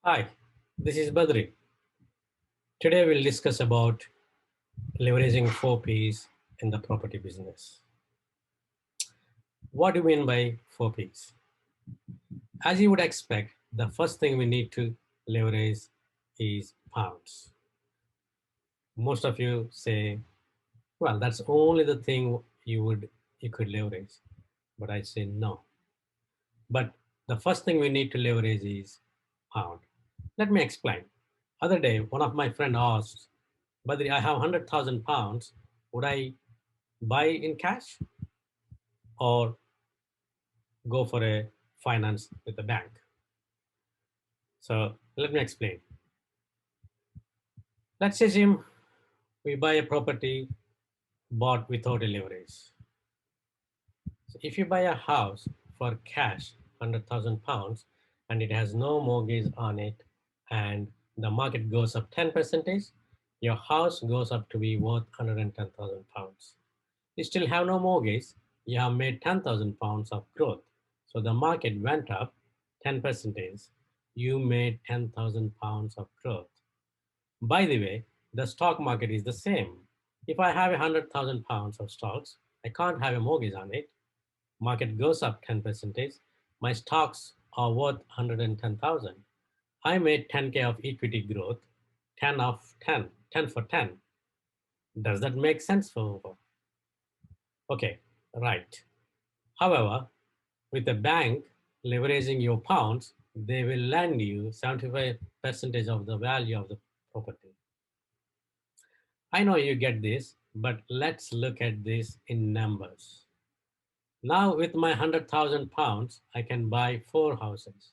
Hi, this is Badri. Today we'll discuss about leveraging 4Ps in the property business. What do you mean by 4Ps? As you would expect, the first thing we need to leverage is pounds. Most of you say, well, that's only the thing you could leverage. But I say no. But the first thing we need to leverage is pound. Let me explain. Other day, one of my friend asked, Badri, I have 100,000 pounds. Would I buy in cash or go for a finance with a bank? So let me explain. Let's assume we buy a property bought without a leverage. So if you buy a house for cash, 100,000 pounds, and it has no mortgage on it, and the market goes up 10%, your house goes up to be worth 110,000 pounds. You still have no mortgage, you have made 10,000 pounds of growth. So the market went up 10%, you made 10,000 pounds of growth. By the way, the stock market is the same. If I have 100,000 pounds of stocks, I can't have a mortgage on it. Market goes up 10%, my stocks are worth 110,000. I made 10K of equity growth, 10 of 10, 10 for 10. Does that make sense for? Okay, right. However, with a bank leveraging your pounds, they will lend you 75% of the value of the property. I know you get this, but let's look at this in numbers. Now, with my 100,000 pounds, I can buy 4 houses.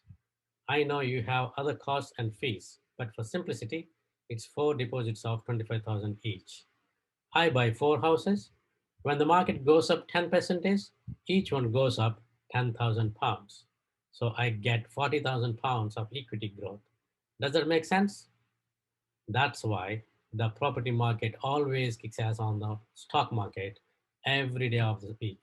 I know you have other costs and fees, but for simplicity, it's 4 deposits of 25,000 each. I buy 4 houses. When the market goes up 10%, each one goes up 10,000 pounds. So I get 40,000 pounds of equity growth. Does that make sense? That's why the property market always kicks ass on the stock market every day of the week.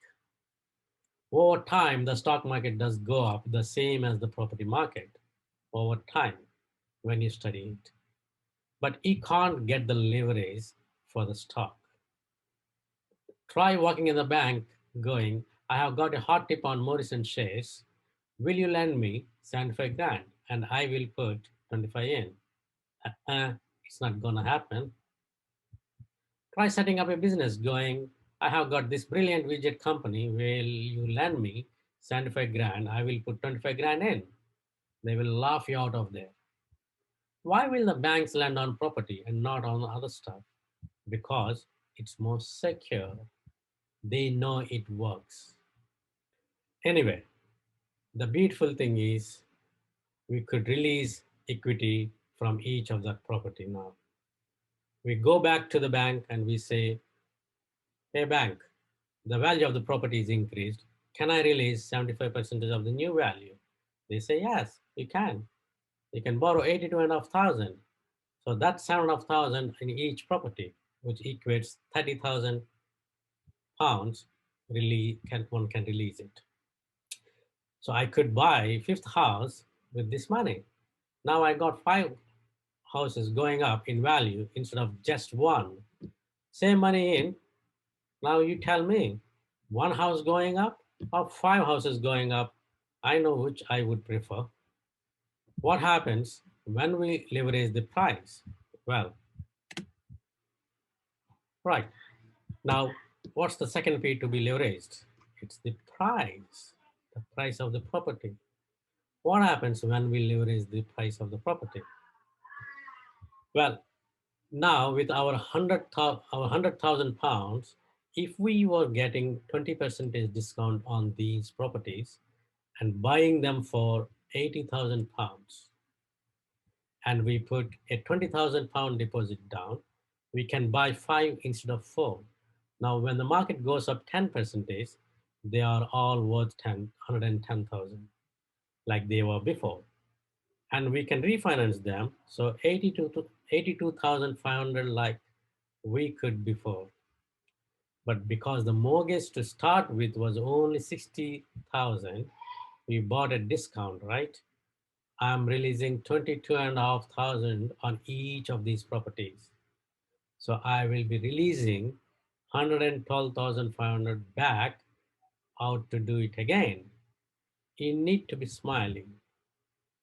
Over time, the stock market does go up the same as the property market over time when you study it. But you can't get the leverage for the stock. Try walking in the bank going, I have got a hot tip on Morrison shares. Will you lend me 75 grand? And I will put 25 in. It's not gonna happen. Try setting up a business going, I have got this brilliant widget company. Will you lend me 75 grand? I will put 25 grand in. They will laugh you out of there. Why will the banks lend on property and not on other stuff? Because it's more secure. They know it works. Anyway, the beautiful thing is we could release equity from each of that property now. We go back to the bank and we say, hey bank, the value of the property is increased. Can I release 75% of the new value? They say, yes, you can. You can borrow 82,500. So that's 7,500 in each property, which equates 30,000 pounds. Really, one can release it. So I could buy fifth house with this money. Now I got 5 houses going up in value instead of just one. Same money in. Now you tell me, one house going up or 5 houses going up? I know which I would prefer. What happens when we leverage the price? Well, right. Now, what's the second P to be leveraged? It's the price of the property. What happens when we leverage the price of the property? Well, now with our 100,000 pounds, if we were getting 20% discount on these properties and buying them for 80,000 pounds, and we put a 20,000 pound deposit down, we can buy 5 instead of 4. Now, when the market goes up 10%, they are all worth 110,000 like they were before. And we can refinance them. So 82,500 like we could before. But because the mortgage to start with was only 60,000, we bought a discount, right? I'm releasing 22,500 on each of these properties. So I will be releasing 112,500 back out to do it again. You need to be smiling.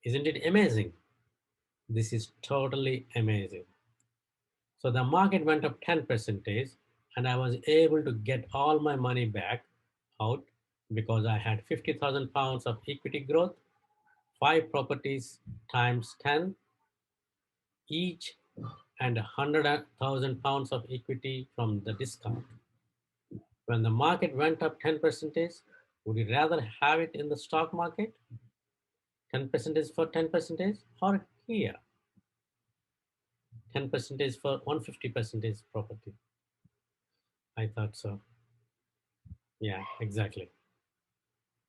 Isn't it amazing? This is totally amazing. So the market went up 10% and I was able to get all my money back out because I had 50,000 pounds of equity growth, five properties times 10 each, and 100,000 pounds of equity from the discount. When the market went up 10%, would you rather have it in the stock market, 10% for 10%, or here, 10% for 150% property? I thought so. Yeah, exactly.